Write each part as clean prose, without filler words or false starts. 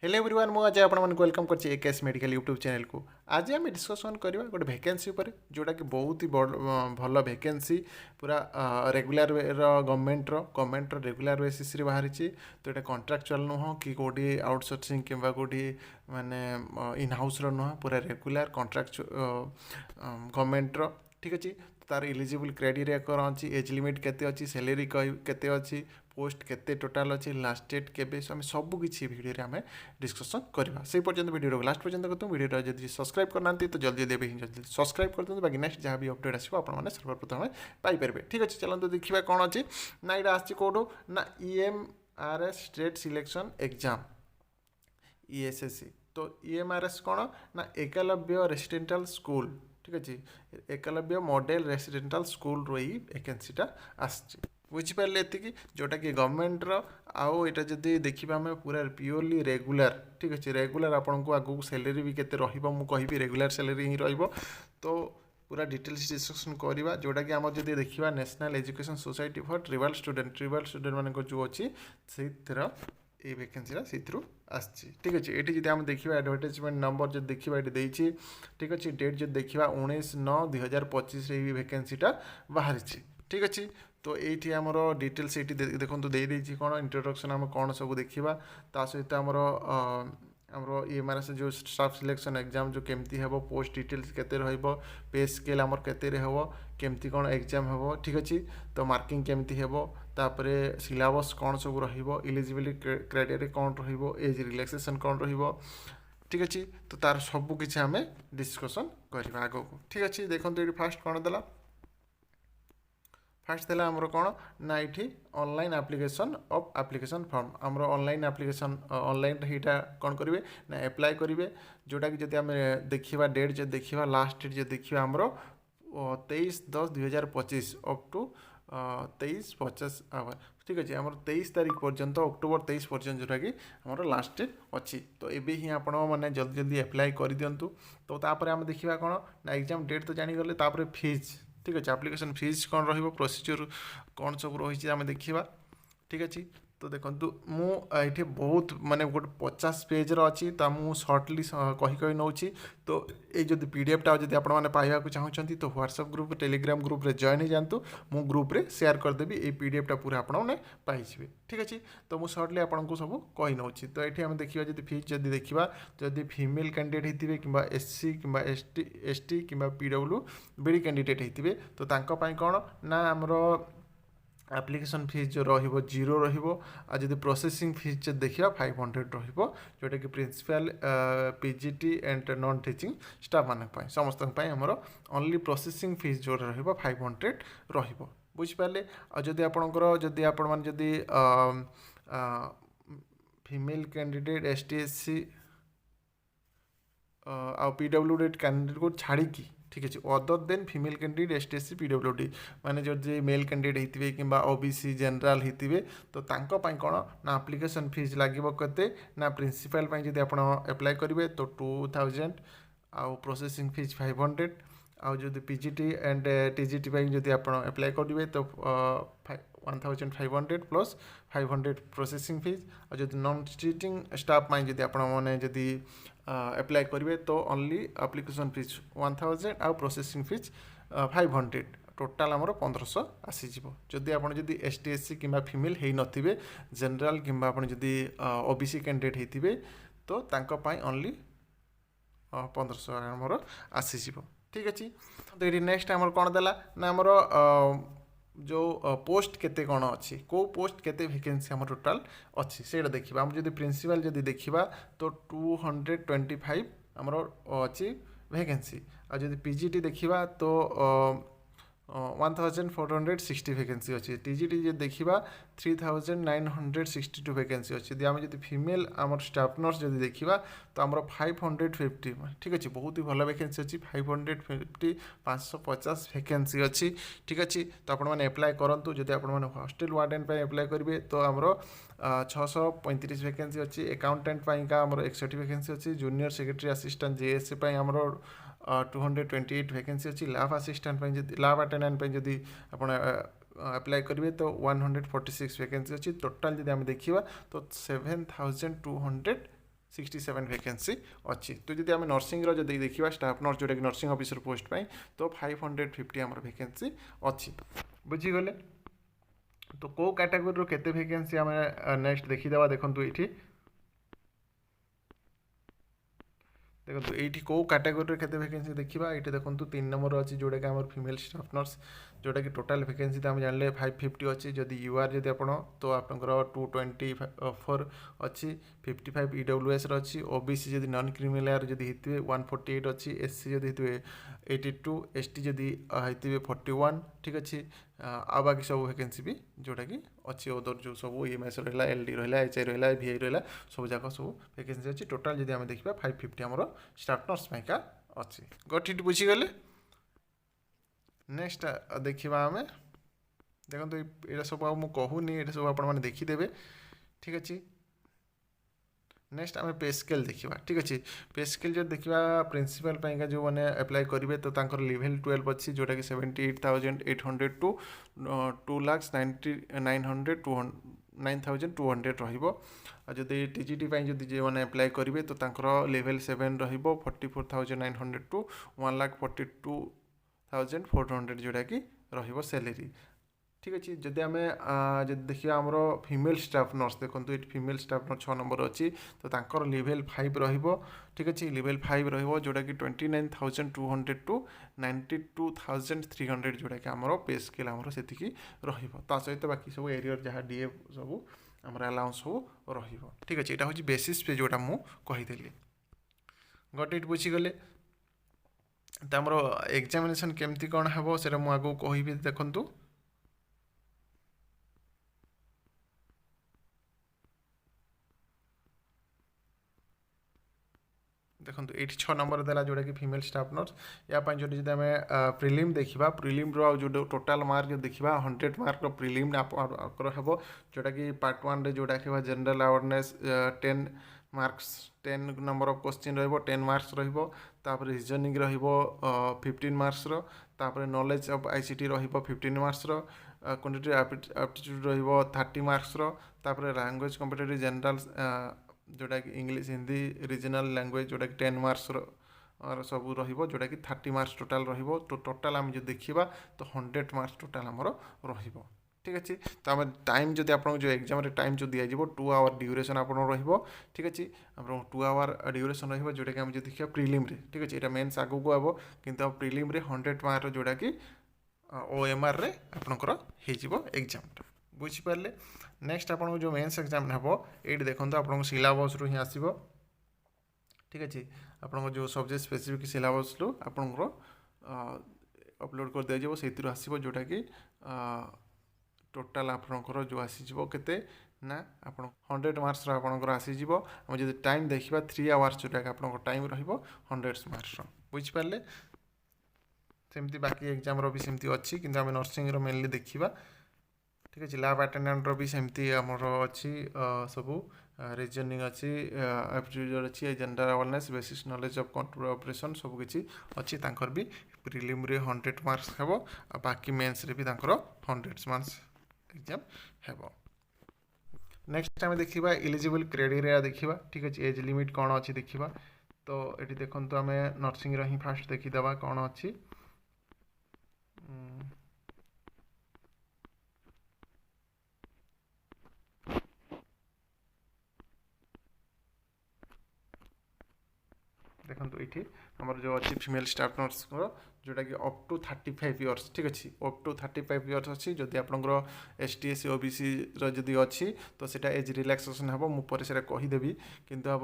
Hello everyone मु आज आपण वेलकम करछि एकेएस मेडिकल यूट्यूब चैनल को। आज आम डिस्कसन करवा गोटे वैकेंसी पर जोटा कि बहुत ही भल वैकेंसी पूरा रेगुलर गवर्नमेंट रेगुलर बेसिस रे बाहरी तो ये कॉन्ट्रैक्चुअल नुह कि कौटी आउटसोर्सिंग किंबा कौटी माने इन हाउस नुह पूरा रेगुलर कॉन्ट्रैक्ट गवर्नमेंट ठीक अच्छे। तार इलिजिबल क्राइटेरिया कौन अच्छी एज लिमिट केते अच्छी सैलरी केते अच्छी पोस्ट केते टोटाल अच्छी लास्ट डेट केबे आम सबकि भिडियो आम डिस्कसन करवा से पर्यंत वीडियो लास्ट पर्यंत करते वीडियो जब सब्सक्राइब करना तो जल्दी जल्दी जल्दी सब्सक्राइब कर दिखाँ बाकी नेक्स्ट जहाँ भी अपडेट आसो आपने सर्वप्रथम पाइपर ठीक अच्छे। चलते देखिए कौन अच्छी ना यहाँ आसो ना EMRS state selection exam ESSC तो EMRS कौन ना एकलव्य रेसिडेंशियल स्कूल ठीक अच्छे एकलव्य मॉडल रेसिडेंशियल स्कूल रो ही वैकेंसीटा आसची बुझिपारे ये जोटा कि गवर्नमेंट आउ यहाँ जब देखा आम पूरा प्योरली रेगुलर ठीक अच्छे रेगुलर आपन को आगू सैलरी भी केते रहिबो मु कहिबी रेगुलर सैलरी ही रहिबो तो पूरा डिटेल्स डिस्कसन करवा जोटा कि आम जब देखा national education society for tribal student मान जो अच्छी से ये वैकेंसीटा से आसची ठीक अच्छे। ये जब आम देखा एडवर्टाइजमेंट नंबर जो देखा ये देती ठीक अच्छे डेट जो देखा 19/9/2025 ये वैकेंसीटा बाहरी ठीक अच्छे। तो ये आमर डिटेल्स ये देखो देती कौन इंट्रोडक्शन आम कौन सब देखा ता सहित आमर EMRS जो स्टाफ सिलेक्शन एग्जाम जो केमती हे पोस्ट डिटेल्स केते रहइबो पे स्केल आमर केते रे हेबो केमती कौन एग्जाम हेबो ठीक अच्छे। तो मार्किंग केमती हेबो तापरे सिलेबस कौन सब रहिबो एलिजिबिलिटी क्राइटेरिया कौन रहिबो एज रिलैक्सेशन कौन रहिबो ठीक अच्छे। तो तार सब किछि आमे डिस्कसन करबा आगो को ठीक अच्छे। देखंतु ये फास्ट कौन देला फास्ट देला आमर कौन ना ये online application of application form आमर ऑनलाइन एप्लिकेशन ऑनलाइन हीटा कौन करेंगे ना एप्लाय करेंगे जोटा कि जब आम देखा डेट जो देखा लास्ट डेट जो देखा आमर 23/10/2025 अप टू 23/50 आवर ठीक अच्छे आमर 23 तारीख पर्यंत अक्टोबर 23 पर्यंत जोटा कि आमर लास्ट डेट अच्छी। तो ये ही आपण मैंने जल्दी जल्दी एप्लाय कर दिंतु। तो तापर आम देखा कौन ना एग्जाम डेट तो जानीगले फीस ठीक अच्छे एप्लिकेशन फीस कौन रही प्रोसीजर कौन सब रही आम देखा ठीक अच्छे। तो देखो मुझे बहुत माने गोटे 50 पेजर अच्छी तो मुझे सर्टली कही नौची। तो ये जो PDF टा जब आपने पाइबा चाहते तो व्हाट्सएप ग्रुप टेलीग्राम ग्रुप रे जॉइन हो जातु मु ग्रुप रे शेयर करदेवी ये PDF टा पूरा आपने पाइबे ठीक अच्छे। तो मुझे सर्टली आपको सब कही नौची। तो ये आम देखा जब फीस जब देखा जदि फीमेल कैंडिडेट होते कि SC कि ST कि PWBD कैंडिडेट होते तो कौन ना आमर एप्लिकेशन फीस जो रहिबो 0 रहिबो आ जदि प्रोसेसिंग फीस जो देखिबा 500 रहिबो जोटा कि principal PGT and non teaching staff मानक पय समस्त पय हमरो ओनली प्रोसेसिंग फीस जो रहिबो 500 रहिबो बुझिपाले। आ जदि आपनकर जदि आपण मान जदि फीमेल कैंडिडेट ST SC आ PWD कैंडिडेट को छाड़ी की ठीक अच्छे other than female candidate ST SC PWD माने जो मेल कैंडिडेट होते कि OBC जनरल होते तो कौन ना एप्लिकेशन फीस लगे केते ना प्रिंसिपल जब आप एप्लाय करेंगे तो 2000 आउ प्रोसेसिंग फीस 500 आउ जो PGT एंड TGT जब आप एप्लाय करेंगे तो 1500 प्लस 500 प्रोसेसिंग फीस और जो नॉन टीचिंग स्टाफ जब आप एप्लाय करेंगे तो ओनली एप्लिकेशन फीस 1000 आउ प्रोसेसिंग फीस 500 टोटाल आमर 1500 आसीज। जदि आप ST SC कि फीमेल हो नथिबे जनरल कि जदि OBC कैंडिडेट होते तो ओनली 1500 आमर आसीज ठीक अच्छे। तो ये नेक्स्ट आमर कौन देला ना आमर जो पोस्ट केते कौन अच्छी को पोस्ट केते वैकेंसी आम टोटाल अच्छी से देखा आम जब प्रिंसिपल जब देखा तो 225 आमर अच्छी वैकेंसी आ जब PGT देखा तो 1460 वैकेंसी अच्छी TGT जो देखा 3962 वैकेंसी अच्छी यदि आम जब फीमेल आम स्टाफ नर्स जब देखा तो आम 550 ठीक अच्छे बहुत ही भल वैकेंसी अच्छी 550 550 वैकेंसी अच्छी ठीक अच्छे। तो आपने एप्लाय करूँ जब आप हॉस्टल वार्डन एप्लाय करेंगे तो आमर 635 वैकेंसी अच्छी अकाउंटेंट आमर 61 वैकेंसी अच्छी जूनियर सेक्रेटरी असिस्टेंट JSC आमर 228 वैकेंसी अच्छी लैब असिस्टेंट लैब अटेंडेंट जदि आप अप्लाई करेंगे तो 146 वैकेंसी अच्छी टोटाल जब आम देखा तो 7200 67 वैकेंसी अच्छी। तो जब आम नर्सिंग देखा स्टाफ नर्स जोटा कि नर्सिंग ऑफिसर पोस्ट तो 550 आम वैकेंसी अच्छी बुझीगले। तो कौ कैटेगोरी केते वैकेंसी आम नेक्स्ट देखीदे देखो ये देखो ये कौ कैटेगोरी केते वैकेंसी देखा ये देखो 3 नंबर अच्छी जोटा कि आम फीमेल स्टाफ नर्स जोटा कि टोटाल वैकेंसी तो आम जानले 550 अच्छी जदि यूआर जब आप तो आपंकर 224 अच्छी 55 EWS अच्छी ओबीसी जब नॉन क्रिमिनल जब होते 148 अच्छी एससी जब होते 82 एसटी जदि होते 41 ठीक अच्छे आ बाकी सब वैकेंसी भी जोटा कि अच्छी अदर जो सब EMRS रहा एलडी रहा HI रहा VI रहा सब जाक सब वैकेंसी अच्छी टोटाल जब आम देखा 550 आमर स्टाफ नर्स पाइका अच्छी गठी बुझीगले। नेक्स्ट देखा आम देखो ये सब कहूनी ये सब आपने देखीदे ठीक अच्छे। नेक्स्ट आम पे स्केल देखा ठीक अच्छे। पे स्केल जो देखा प्रिंसिपल पाइका जो मैंने अप्लाई करेंगे तो लेवल 12 अच्छी जोटा कि 78,800 टू 2,90,900 9,200 रही। टीजीटी जो मैंने अप्लाई करेंगे तो लेवल 7 44,900 टू 1,42,400 जोटा कि रैलेरी ठीक अच्छे। जदि आम देखिए आमर फीमेल स्टाफ नर्स देखो ये फीमेल स्टाफ नर्स 6 नंबर अच्छी तो लेवल 5 ठीक अच्छे। लेवल 5 जोटा कि 29,200 टू 92,300 जोटा कि आमर पे स्केल आमर से सहित बाकी सब एरियर जहाँ डीए सब आमर अलाउंस सब ठीक अच्छे। यहाँ हूँ बेसिस पे जोटा मुझे गटे बुझीगले। तो आमर एग्जामिनेशन केमती कौन हम से आगे कहि देखु देखो ये 6 नंबर देला जोटा कि फीमेल स्टाफ नर्स या जो आम प्रिलिम देखा प्रिलिम जो टोटाल मार्क देखा 100 मार्क प्रिलिम हम जोटा कि पार्ट 1 रे जोटा कि general awareness 10 marks 10 number of question रहिबो 10 मार्क्स रहिबो तापर रीजनिंग रहिबो 15 मार्क्स रो तापर नॉलेज ऑफ आईसीटी रहिबो 15 मार्क्स रो क्वांटिटेटिव एप्टीट्यूड रहिबो 30 मार्क्स रो तापर लैंग्वेज कॉम्पिटिटिव जनरल जोटा कि इंग्लिश हिंदी रीजनल लैंग्वेज जोटा कि 10 मार्क्स और सब रहिबो जोटा कि 30 मार्क्स टोटाल रहिबो। तो टोटाल आम जो देखा तो 100 मार्क्स टोटाल आमर रहिबो ठीक अच्छे। तो आम टाइम जब आप जो एग्जाम टाइम जो दि 2 आवर ड्यूरेशन आप ठीक अच्छे। आप 2 आवर ड्यूरेशन रही जोटा कि आम जो देखा प्रिलिम रे ठीक अच्छे। यहाँ मेन्स आगू को हम कि प्रिलिम रे 100 मार्क जोटा कि OMR रे आपनकर हो एग्जाम बुझीपारे। नेक्स्ट आप जो मेन्स एग्जाम हम ये देखो आप सिलेबस रु ही आसो ठीक अच्छे। आप जो सब्जेक्ट स्पेसिफिक सिलेबस रु आपंकर अपलोड कर दिया से आसो जोटा कि टोटाल आपंकर जो आसीजो केते ना आप 100 मार्क्स आपंकर आसीजो। आम जो टाइम देखा 3 आवर्स जोटा कि आप टाइम रहा 100 मार्क्स बुझीपारे। सेमती बाकी एग्जाम भी सेमती अच्छी कि आम नर्सिंग मेनली देखा ठीक अच्छे। लैब अटेंडेंट भी सेमती आमर अच्छी सबू रीजनिंग अच्छी एप्टीट्यूड अच्छी general awareness basic knowledge of control operation सब किसी अच्छी तांकर भी प्रिलिम रे 100 मार्क्स हेबो आ बाकी मेंस रे भी तांकर 100 मार्क्स एग्जाम हेबो। नेक्स्ट आम देखा एलिजिबल क्राइटेरिया देखा ठीक अच्छे। एज लिमिट कौन अच्छी देखा तो ये देखो आम नर्सिंग रो ही फास्ट देखीदे कौन अच्छी देखो ये आमर जो अच्छी फीमेल स्टाफ नर्स जोटा कि अप टू 35 इयर्स ठीक अच्छे। अप टू 35 इयर्स अच्छी जदि आपंकर ST SC OBC जदि अच्छी तो सेटा एज रिलैक्सेशन हम मुझे कहीदेवी किंतु आप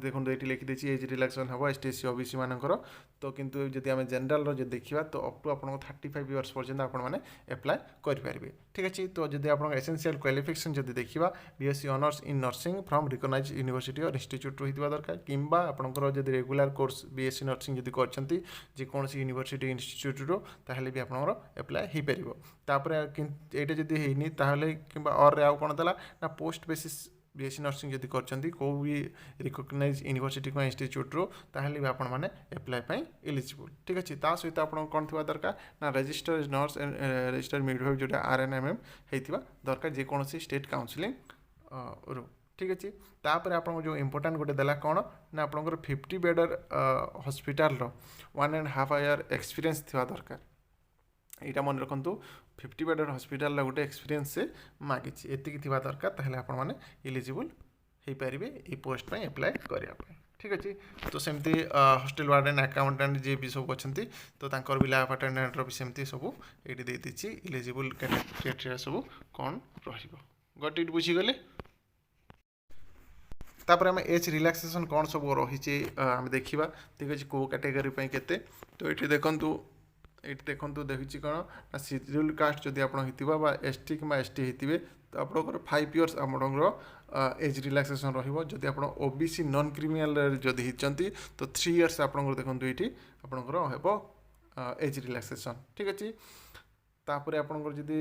देखो ये लिखिदे एज रिलैक्सेशन हम ST SC OBC मानकर तो किंतु जदि आम जनरल जो देखा तो अप टू आप 35 इयर्स पर्यंत आपने एप्लाय करेंगे ठीक अच्छे। तो जदि आप एसेंशियल क्वालिफिकेशन जदि देखा BSc honours in nursing from recognise university और इंस्टीट्यूट होता दरकार किंबा आपंकर जदि रेगुलर कोर्स BSc नर्सिंग जदि करछंती जे कौन यूनिवर्सिटी इंस्टीट्यूट रो ताहले भी आपनकर अप्लाई हो पारिबो। तापरे एटा जदि हेनी ताहले किंबा और आउ कोन दला ना पोस्ट बेसिस BSc नर्सिंग जदि करछंती को भी रिकॉग्नाइज यूनिवर्सिटी को इंस्टीट्यूट रो ताहले भी आपण माने अप्लाई पई एलिजिबल ठीक अछि। ता सहित आपण कोन थिबा दरकार ना registered nurse and registered midwife जोटा RNMM हेतिबा दरकार जे कोनोसी स्टेट काउंसलिंग रो ठीक अच्छे तापर आप जो इम्पोर्टाट गोटे देला कौन ना आपंकर 50 बेडर हॉस्पिटल 1.5 ईयर एक्सपीरियंस थिबा दरकार यहाँ मन रखु 50 बेडर हॉस्पिटल गोटे एक्सपीरियंस से मागी एतिक थिबा दरकार ताहले आपण माने एलिजिबल हो पारे ये पोस्ट पे अप्लाई करने ठीक अच्छे तो सेमती हॉस्टल वार्डन अकाउंटेंट जी भी सब अच्छा तो तांकर भी लैब अटेंडेंट भी सेमती सब ये देती एलिजिबल क्राइटेरिया सब कौन रट बुझीगले तापर आम एज रिलैक्सेशन कौन सब रही आम देखा ठीक अच्छे कौ कैटेगरी के तो ये देखु देखिए कौन ना शेड्यूल कास्ट जदि आप एसटी कि एसटी होते तो आपंकर 5 इयर्स आपंकर एज रिलैक्सेशन रही आप ओबीसी नॉन क्रिमिनल जदि होती तो 3 इयर्स आपंकर देखो ये आपंकर हम एज रिलैक्सेशन ठीक अच्छे तापर आपंकर जदि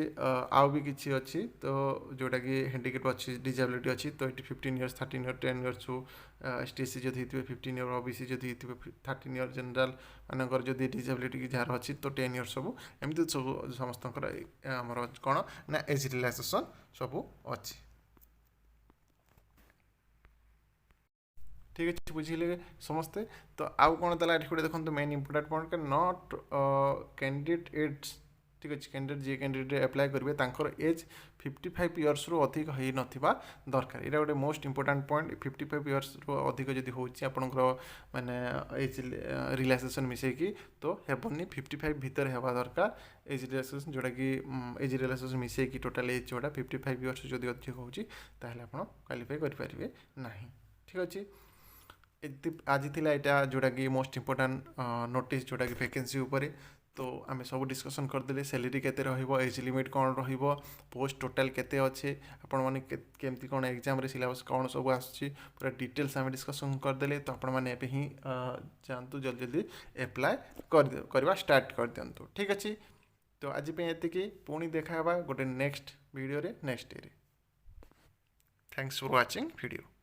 आउ भी किसी अच्छी तो जोटा कि हैंडिकेप अच्छी डिजेबिलिटी अच्छी तो ये 15 इयर्स 13 इयर्स 10 इयर्स एसटीएससी जब होते 15 इयर ओबीसी जब होते 13 इयर जनरल मानकर जब डिजेबिलिटी की जार अच्छी तो 10 इयर्स सब एमती सब समस्त आमर कौन ना एज रिलैक्सेशन सब अच्छी ठीक अच्छे बुझे समस्ते तो आउ कौन देला ये देखो main important point note candidate age ठीक अच्छे कैंडिडेट जी कैंडिडेट अप्लाई करेंगे एज 55 इयर्स रु अधिक हो ना दरकार यहाँ गोटे मोस्ट इंपोर्टाट पॉइंट 55 इयर्स रु अधिक जब हो माने एज रिलैक्सेशन मिसेकी तो हेबनी 55 भितर हेबा दरकार एज रिलैक्सेशन जोटा कि एज रिलैक्सेशन मिसेकी टोटाल एज जोटा 55 इयर्स जब अधिक होची ताहले आपण क्वालिफाई करेंगे ना ठीक अच्छे आज थी यहाँ जोटा कि मोस्ट इंपोर्टाट नोटिस जोटा कि वैकेंसी उपरे तो आम सब डिस्कसन करदे सैलरी केते रहिबो एज लिमिट कौन रहिबो पोस्ट टोटाल केते अच्छे आपण माने केमती कौन एग्जाम रे सिलेबस कौन सब आसुची पूरा डिटेल्स आम डिस्कसन करदे तो आपण माने एबे ही जानतु जल्दी जल्दी अप्लाई करवा स्टार्ट कर दियंतु ठीक अच्छे तो आज पे एतिकी पुणी देखा गोटे नेक्स्ट वीडियो रे नेक्स्ट डे रे थैंक्स फॉर वाचिंग वीडियो।